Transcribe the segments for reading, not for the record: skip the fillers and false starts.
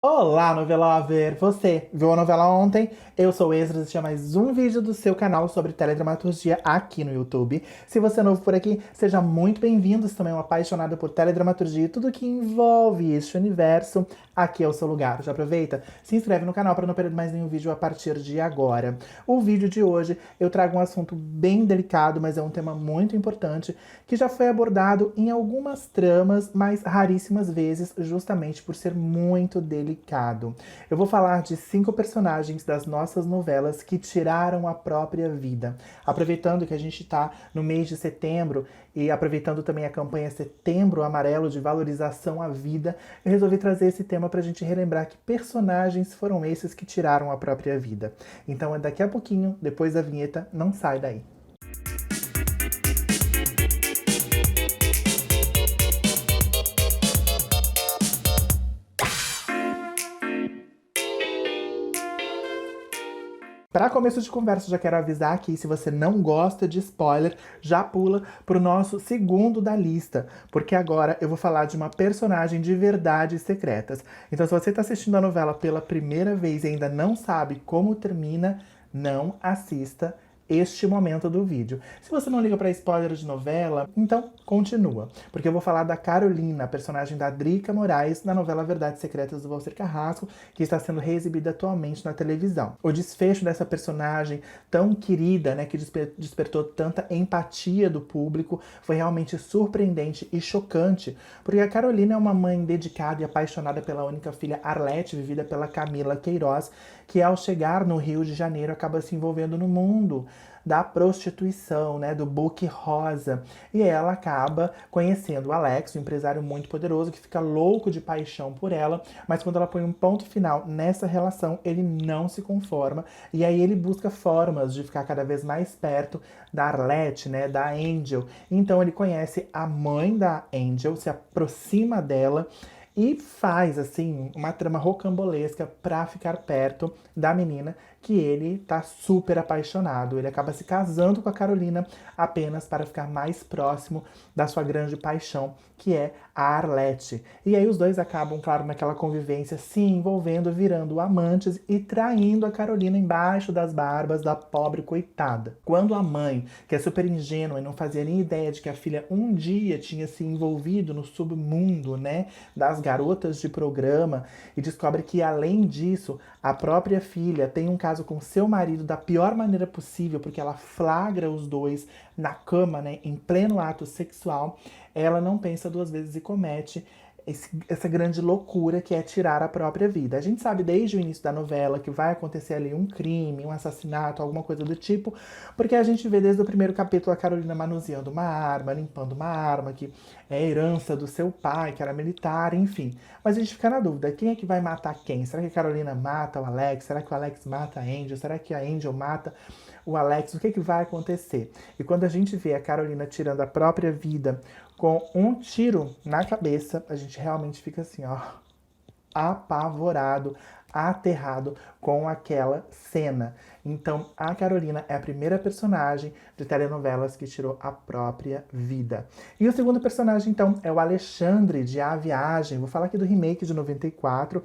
Olá, novela lover! Você viu a novela ontem? Eu sou o Esdras e este é mais um vídeo do seu canal sobre teledramaturgia aqui no YouTube. Se você é novo por aqui, seja muito bem-vindo. Se também é um apaixonado por teledramaturgia e tudo que envolve este universo, aqui é o seu lugar. Já aproveita, se inscreve no canal para não perder mais nenhum vídeo a partir de agora. O vídeo de hoje eu trago um assunto bem delicado, mas é um tema muito importante, que já foi abordado em algumas tramas, mas raríssimas vezes, justamente por ser muito delicado. Eu vou falar de 5 personagens das nossas novelas que tiraram a própria vida. Aproveitando que a gente está no mês de setembro e aproveitando também a campanha Setembro Amarelo de valorização à vida, eu resolvi trazer esse tema para a gente relembrar que personagens foram esses que tiraram a própria vida. Então é daqui a pouquinho, depois da vinheta, não sai daí. Para começo de conversa, já quero avisar aqui, se você não gosta de spoiler, já pula pro nosso segundo da lista, porque agora eu vou falar de uma personagem de verdades secretas. Então, se você está assistindo a novela pela primeira vez e ainda não sabe como termina, não assista este momento do vídeo. Se você não liga para spoiler de novela, então continua, porque eu vou falar da Carolina, a personagem da Drica Moraes, na novela Verdades Secretas do Walcer Carrasco, que está sendo reexibida atualmente na televisão. O desfecho dessa personagem tão querida, né, que despertou tanta empatia do público, foi realmente surpreendente e chocante, porque a Carolina é uma mãe dedicada e apaixonada pela única filha Arlete, vivida pela Camila Queiroz, que ao chegar no Rio de Janeiro acaba se envolvendo no mundo da prostituição, né, do book rosa. E ela acaba conhecendo o Alex, um empresário muito poderoso que fica louco de paixão por ela, mas quando ela põe um ponto final nessa relação, ele não se conforma e aí ele busca formas de ficar cada vez mais perto da Arlete, né, da Angel. Então ele conhece a mãe da Angel, se aproxima dela e faz, assim, uma trama rocambolesca pra ficar perto da menina que ele tá super apaixonado. Ele acaba se casando com a Carolina apenas para ficar mais próximo da sua grande paixão, que é a Arlete. E aí os dois acabam, claro, naquela convivência, se envolvendo, virando amantes e traindo a Carolina embaixo das barbas da pobre coitada. Quando a mãe, que é super ingênua e não fazia nem ideia de que a filha um dia tinha se envolvido no submundo, né, das garotas de programa, e descobre que, além disso, a própria filha tem um caso com seu marido da pior maneira possível, porque ela flagra os dois na cama, né, em pleno ato sexual, ela não pensa duas vezes e comete essa grande loucura que é tirar a própria vida. A gente sabe desde o início da novela que vai acontecer ali um crime, um assassinato, alguma coisa do tipo, porque a gente vê desde o primeiro capítulo a Carolina manuseando uma arma, limpando uma arma, que é herança do seu pai, que era militar, enfim. Mas a gente fica na dúvida, quem é que vai matar quem? Será que a Carolina mata o Alex? Será que o Alex mata a Angel? Será que a Angel mata o Alex? O que é que vai acontecer? E quando a gente vê a Carolina tirando a própria vida com um tiro na cabeça, a gente realmente fica assim, ó, apavorado, aterrado com aquela cena. Então, a Carolina é a primeira personagem de telenovelas que tirou a própria vida. E o segundo personagem, então, é o Alexandre, de A Viagem. Vou falar aqui do remake de 94.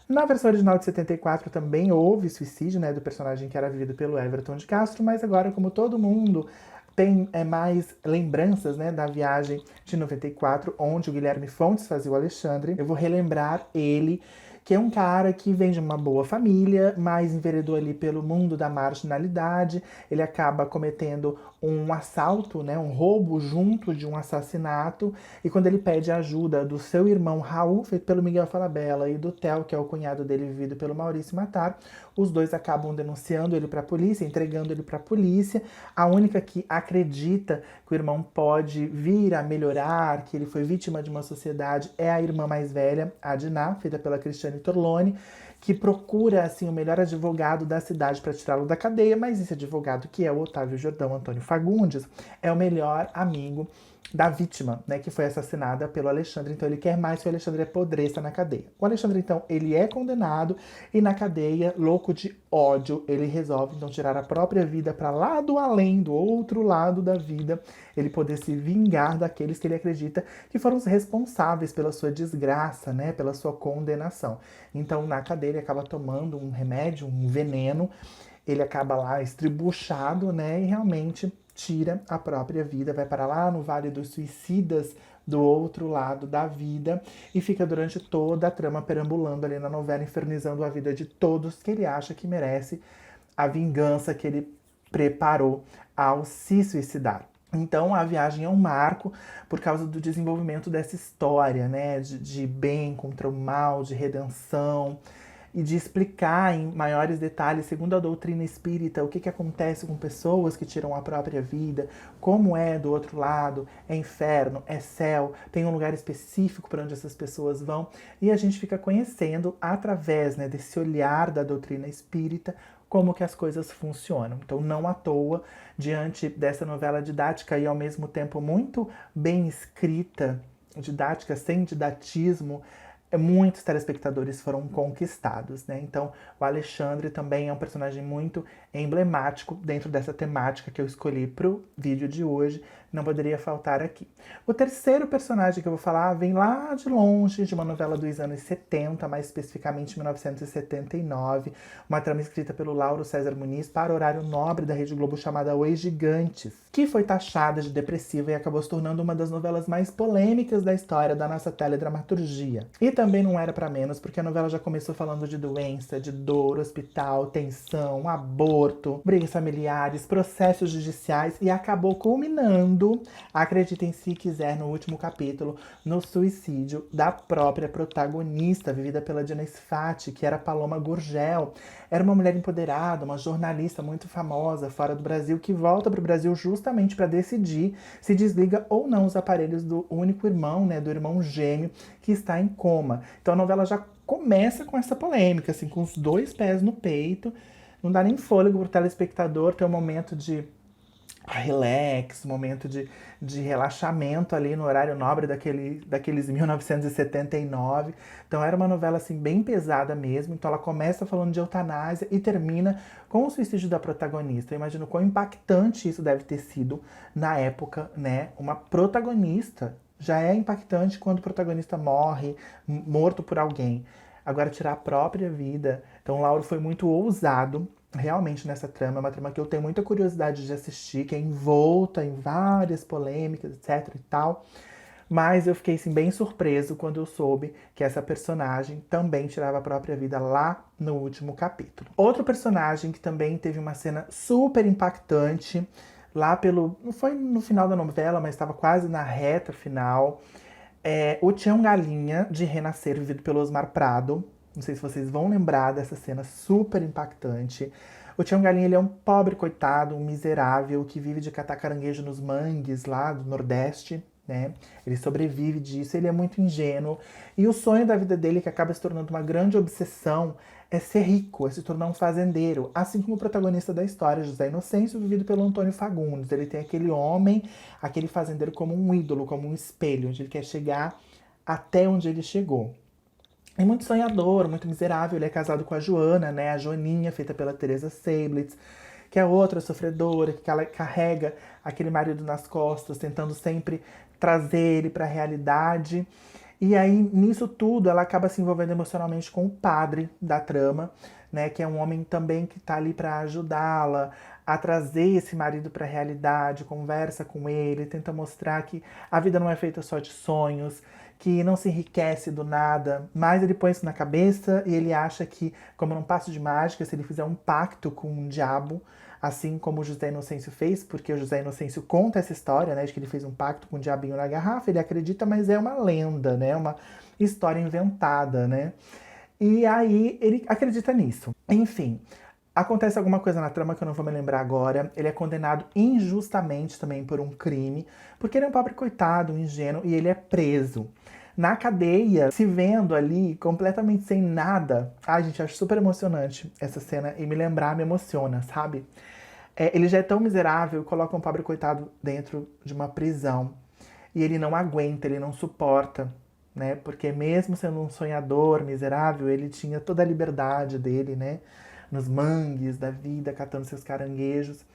Na versão original de 74 também houve suicídio, né, do personagem que era vivido pelo Everton de Castro, mas agora, como todo mundo tem mais lembranças, né, da Viagem de 94, onde o Guilherme Fontes fazia o Alexandre, eu vou relembrar ele, que é um cara que vem de uma boa família, mas enveredou ali pelo mundo da marginalidade. Ele acaba cometendo um assalto, né, um roubo junto de um assassinato, e quando ele pede ajuda do seu irmão Raul, feito pelo Miguel Falabella, e do Theo, que é o cunhado dele, vivido pelo Maurício Matar, os dois acabam denunciando ele para a polícia, entregando ele para a polícia. A única que acredita que o irmão pode vir a melhorar, que ele foi vítima de uma sociedade, é a irmã mais velha, a Diná, feita pela Cristiane Torlone, que procura, assim, o melhor advogado da cidade para tirá-lo da cadeia, mas esse advogado, que é o Otávio Jordão Antônio Fagundes, é o melhor amigo da vítima, né, que foi assassinada pelo Alexandre. Então ele quer mais que o Alexandre apodreça na cadeia. O Alexandre, então, ele é condenado e na cadeia, louco de ódio, ele resolve, então, tirar a própria vida para lá do além, do outro lado da vida, ele poder se vingar daqueles que ele acredita que foram os responsáveis pela sua desgraça, né, pela sua condenação. Então, na cadeia, ele acaba tomando um remédio, um veneno, ele acaba lá estribuchado, né, e realmente tira a própria vida, vai para lá no Vale dos Suicidas, do outro lado da vida, e fica durante toda a trama perambulando ali na novela, infernizando a vida de todos que ele acha que merece a vingança que ele preparou ao se suicidar. Então a viagem é um marco por causa do desenvolvimento dessa história, né? De bem contra o mal, de redenção, e de explicar em maiores detalhes, segundo a doutrina espírita, o que acontece com pessoas que tiram a própria vida, como é do outro lado, é inferno, é céu, tem um lugar específico para onde essas pessoas vão, e a gente fica conhecendo através, né, desse olhar da doutrina espírita como que as coisas funcionam. Então, não à toa, diante dessa novela didática e ao mesmo tempo muito bem escrita, didática sem didatismo, muitos telespectadores foram conquistados, né? Então, o Alexandre também é um personagem muito emblemático dentro dessa temática que eu escolhi pro vídeo de hoje, não poderia faltar aqui. O terceiro personagem que eu vou falar vem lá de longe, de uma novela dos anos 70, mais especificamente 1979, uma trama escrita pelo Lauro César Muniz para o horário nobre da Rede Globo chamada Os Gigantes, que foi taxada de depressiva e acabou se tornando uma das novelas mais polêmicas da história da nossa teledramaturgia. E também não era para menos, porque a novela já começou falando de doença, de dor, hospital, tensão, aborto, brigas familiares, processos judiciais e acabou culminando, acreditem se quiser, no último capítulo, no suicídio da própria protagonista, vivida pela Diana Sfati, que era Paloma Gurgel. Era uma mulher empoderada, uma jornalista muito famosa fora do Brasil, que volta para o Brasil justamente para decidir se desliga ou não os aparelhos do único irmão, né, do irmão gêmeo, que está em coma. Então a novela já começa com essa polêmica, assim, com os dois pés no peito. Não dá nem fôlego pro telespectador ter um momento de relax, um momento de relaxamento ali no horário nobre daqueles 1979. Então era uma novela assim bem pesada mesmo. Então ela começa falando de eutanásia e termina com o suicídio da protagonista. Eu imagino quão impactante isso deve ter sido na época, né? Uma protagonista já é impactante quando o protagonista morre, morto por alguém. Agora tirar a própria vida. Então o Lauro foi muito ousado realmente nessa trama. É uma trama que eu tenho muita curiosidade de assistir, que é envolta em várias polêmicas, etc e tal. Mas eu fiquei assim, bem surpreso quando eu soube que essa personagem também tirava a própria vida lá no último capítulo. Outro personagem que também teve uma cena super impactante, lá pelo... não foi no final da novela, mas estava quase na reta final. É o Tião Galinha, de Renascer, vivido pelo Osmar Prado. Não sei se vocês vão lembrar dessa cena super impactante. O Tião Galinha, ele é um pobre coitado, um miserável, que vive de catar caranguejo nos mangues lá do Nordeste, né? Ele sobrevive disso, ele é muito ingênuo. E o sonho da vida dele, que acaba se tornando uma grande obsessão, é ser rico, é se tornar um fazendeiro. Assim como o protagonista da história, José Inocêncio, vivido pelo Antônio Fagundes. Ele tem aquele homem, aquele fazendeiro como um ídolo, como um espelho, onde ele quer chegar até onde ele chegou. É muito sonhador, muito miserável. Ele é casado com a Joana, né? A Joaninha, feita pela Teresa Seiblitz, que é outra sofredora, que ela carrega aquele marido nas costas, tentando sempre trazer ele para a realidade. E aí, nisso tudo, ela acaba se envolvendo emocionalmente com o padre da trama, né? Que é um homem também que tá ali para ajudá-la a trazer esse marido para a realidade, conversa com ele, tenta mostrar que a vida não é feita só de sonhos, que não se enriquece do nada, mas ele põe isso na cabeça e ele acha que, como num passo de mágica, se ele fizer um pacto com o diabo, assim como o José Inocêncio fez, porque o José Inocêncio conta essa história, né, de que ele fez um pacto com o diabinho na garrafa, ele acredita, mas é uma lenda, né, uma história inventada, né, e aí ele acredita nisso. Enfim, acontece alguma coisa na trama que eu não vou me lembrar agora. Ele é condenado injustamente também por um crime, porque ele é um pobre coitado, um ingênuo, e ele é preso. Na cadeia, se vendo ali, completamente sem nada. Ai, gente, acho super emocionante essa cena, e me lembrar me emociona, sabe? Ele já é tão miserável, coloca um pobre coitado dentro de uma prisão. e ele não aguenta, ele não suporta, né? Porque mesmo sendo um sonhador miserável, ele tinha toda a liberdade dele, né? Nos mangues da vida, catando seus caranguejos.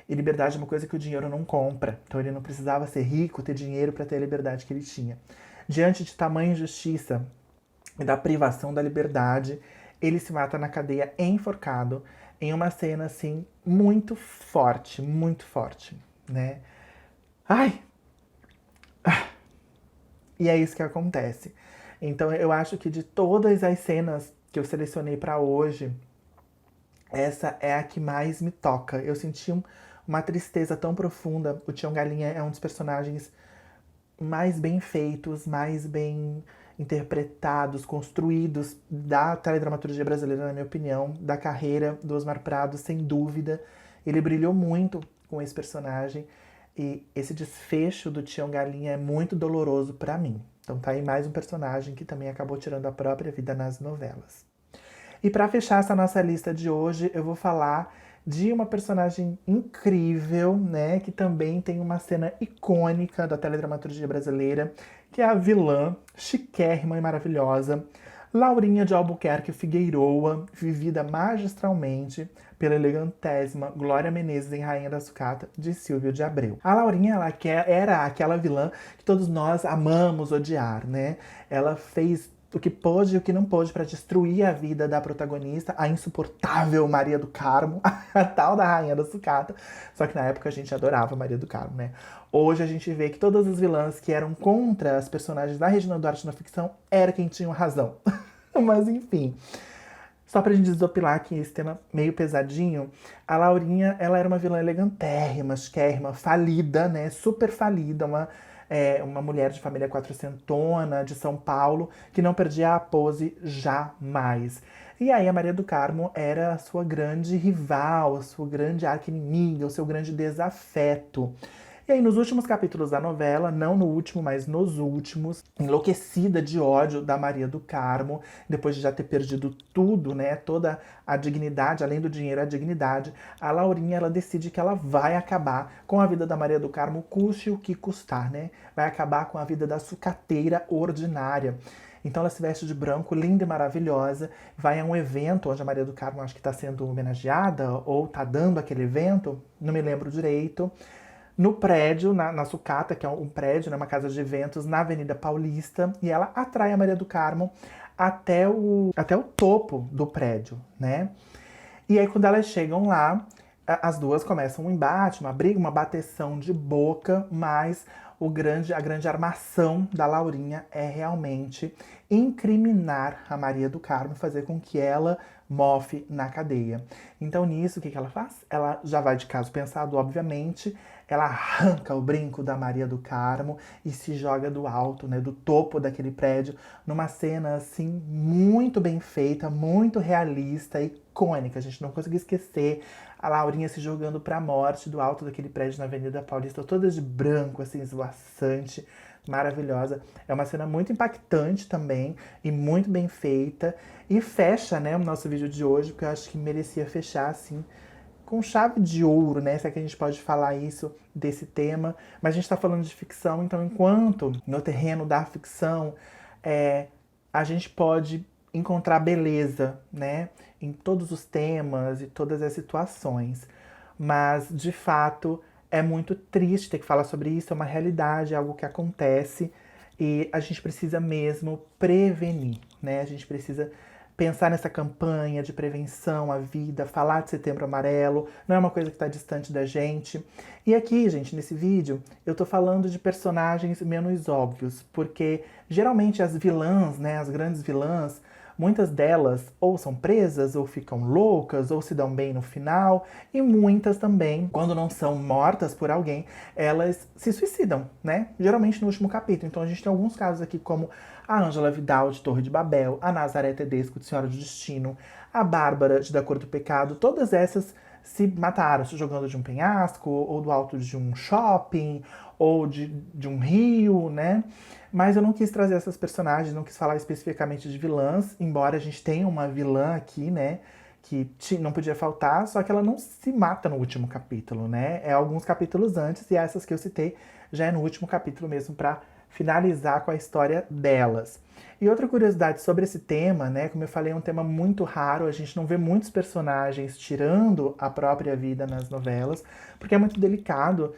E liberdade é uma coisa que o dinheiro não compra. Então ele não precisava ser rico, ter dinheiro para ter a liberdade que ele tinha. Diante de tamanha injustiça e da privação da liberdade, ele se mata na cadeia enforcado em uma cena assim muito forte, né? Ai, e é isso que acontece. Então eu acho que de todas as cenas que eu selecionei para hoje, essa é a que mais me toca. Eu senti uma tristeza tão profunda. O Tião Galinha é um dos personagens mais bem feitos, mais bem interpretados, construídos da teledramaturgia brasileira, na minha opinião, da carreira do Osmar Prado, sem dúvida. Ele brilhou muito com esse personagem e esse desfecho do Tião Galinha é muito doloroso pra mim. Então tá aí mais um personagem que também acabou tirando a própria vida nas novelas. E para fechar essa nossa lista de hoje, eu vou falar de uma personagem incrível, né, que também tem uma cena icônica da teledramaturgia brasileira, que é a vilã chiquérrima e maravilhosa, Laurinha de Albuquerque Figueiroa, vivida magistralmente pela elegantésima Glória Menezes em Rainha da Sucata, de Silvio de Abreu. A Laurinha, era aquela vilã que todos nós amamos odiar, né? Ela fez o que pôde e o que não pôde para destruir a vida da protagonista, a insuportável Maria do Carmo, a tal da Rainha da Sucata. Só que na época a gente adorava Maria do Carmo, né? Hoje a gente vê que todas as vilãs que eram contra as personagens da Regina Duarte na ficção era quem tinha razão. Mas enfim. Só pra gente desopilar aqui esse tema meio pesadinho, a Laurinha, ela era uma vilã elegantérrima, chiquérrima, falida, né? Super falida, uma mulher de família quatrocentona, de São Paulo, que não perdia a pose jamais. E aí a Maria do Carmo era a sua grande rival, a sua grande arqui-inimiga, o seu grande desafeto. E aí, nos últimos capítulos da novela, não no último, mas nos últimos, enlouquecida de ódio da Maria do Carmo, depois de já ter perdido tudo, né, toda a dignidade, além do dinheiro, a dignidade, a Laurinha, ela decide que ela vai acabar com a vida da Maria do Carmo, custe o que custar, né? Vai acabar com a vida da sucateira ordinária. Então ela se veste de branco, linda e maravilhosa, vai a um evento onde a Maria do Carmo acho que está sendo homenageada, ou está dando aquele evento, não me lembro direito. No prédio, na Sucata, que é um prédio, né, uma casa de eventos, na Avenida Paulista, e ela atrai a Maria do Carmo até o topo do prédio, né? E aí, quando elas chegam lá, as duas começam um embate, uma briga, uma bateção de boca, mas a grande armação da Laurinha é realmente incriminar a Maria do Carmo e fazer com que ela mofe na cadeia. Então, nisso, o que ela faz? Ela já vai de caso pensado, obviamente, ela arranca o brinco da Maria do Carmo e se joga do alto, né, do topo daquele prédio, numa cena, assim, muito bem feita, muito realista, icônica. A gente não conseguiu esquecer a Laurinha se jogando pra morte do alto daquele prédio na Avenida Paulista, toda de branco, assim, esvoaçante, maravilhosa. É uma cena muito impactante também e muito bem feita. E fecha, né, o nosso vídeo de hoje, porque eu acho que merecia fechar, assim, com chave de ouro, né? Se é que a gente pode falar isso desse tema. Mas a gente tá falando de ficção, então enquanto no terreno da ficção, a gente pode encontrar beleza, né? Em todos os temas e todas as situações. Mas, de fato, é muito triste ter que falar sobre isso, é uma realidade, é algo que acontece e a gente precisa mesmo prevenir, né? A gente precisa pensar nessa campanha de prevenção à vida, falar de Setembro Amarelo, não é uma coisa que está distante da gente. E aqui, gente, nesse vídeo, eu tô falando de personagens menos óbvios, porque geralmente as vilãs, né, as grandes vilãs, muitas delas ou são presas, ou ficam loucas, ou se dão bem no final, e muitas também, quando não são mortas por alguém, elas se suicidam, né? Geralmente no último capítulo. Então a gente tem alguns casos aqui como a Ângela Vidal de Torre de Babel, a Nazaré Tedesco de Senhora do Destino, a Bárbara de Da Cor do Pecado, todas essas se mataram, se jogando de um penhasco, ou do alto de um shopping, ou de um rio, né? Mas eu não quis trazer essas personagens, não quis falar especificamente de vilãs, embora a gente tenha uma vilã aqui, né? Que não podia faltar, só que ela não se mata no último capítulo, né? É alguns capítulos antes, e essas que eu citei já é no último capítulo mesmo pra finalizar com a história delas. E outra curiosidade sobre esse tema, né, como eu falei, é um tema muito raro, a gente não vê muitos personagens tirando a própria vida nas novelas, porque é muito delicado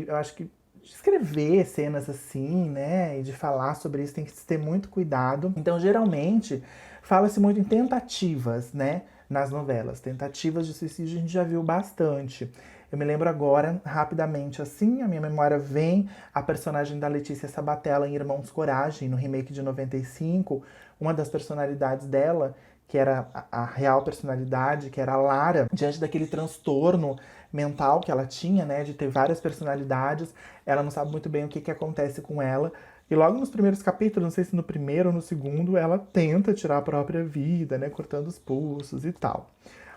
eu acho que de escrever cenas assim, né, e de falar sobre isso tem que ter muito cuidado. Então, geralmente, fala-se muito em tentativas, né, nas novelas. Tentativas de suicídio a gente já viu bastante. Eu me lembro agora, rapidamente, assim, a minha memória vem a personagem da Letícia Sabatella em Irmãos Coragem, no remake de 95, uma das personalidades dela, que era a real personalidade, que era a Lara, diante daquele transtorno mental que ela tinha, né, de ter várias personalidades, ela não sabe muito bem o que acontece com ela, e logo nos primeiros capítulos, não sei se no primeiro ou no segundo, ela tenta tirar a própria vida, né, cortando os pulsos e tal.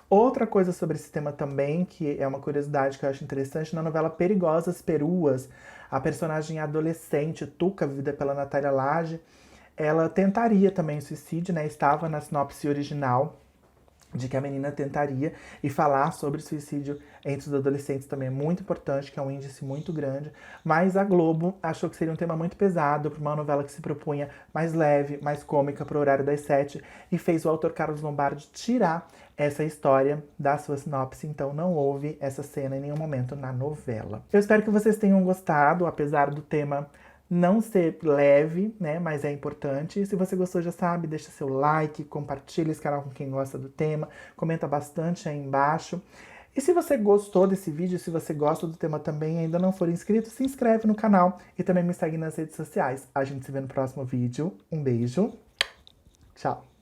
Outra coisa sobre esse tema também, que é uma curiosidade que eu acho interessante, na novela Perigosas Peruas, a personagem adolescente, Tuca, vivida pela Natália Lage, ela tentaria também suicídio, né? Estava na sinopse original de que a menina tentaria, e falar sobre suicídio entre os adolescentes também é muito importante, que é um índice muito grande, mas a Globo achou que seria um tema muito pesado para uma novela que se propunha mais leve, mais cômica para o horário das 7, e fez o autor Carlos Lombardi tirar essa história da sua sinopse, então não houve essa cena em nenhum momento na novela. Eu espero que vocês tenham gostado, apesar do tema não ser leve, né, mas é importante. E se você gostou, já sabe, deixa seu like, compartilha esse canal com quem gosta do tema, comenta bastante aí embaixo. E se você gostou desse vídeo, se você gosta do tema também e ainda não for inscrito, se inscreve no canal e também me segue nas redes sociais. A gente se vê no próximo vídeo. Um beijo, tchau!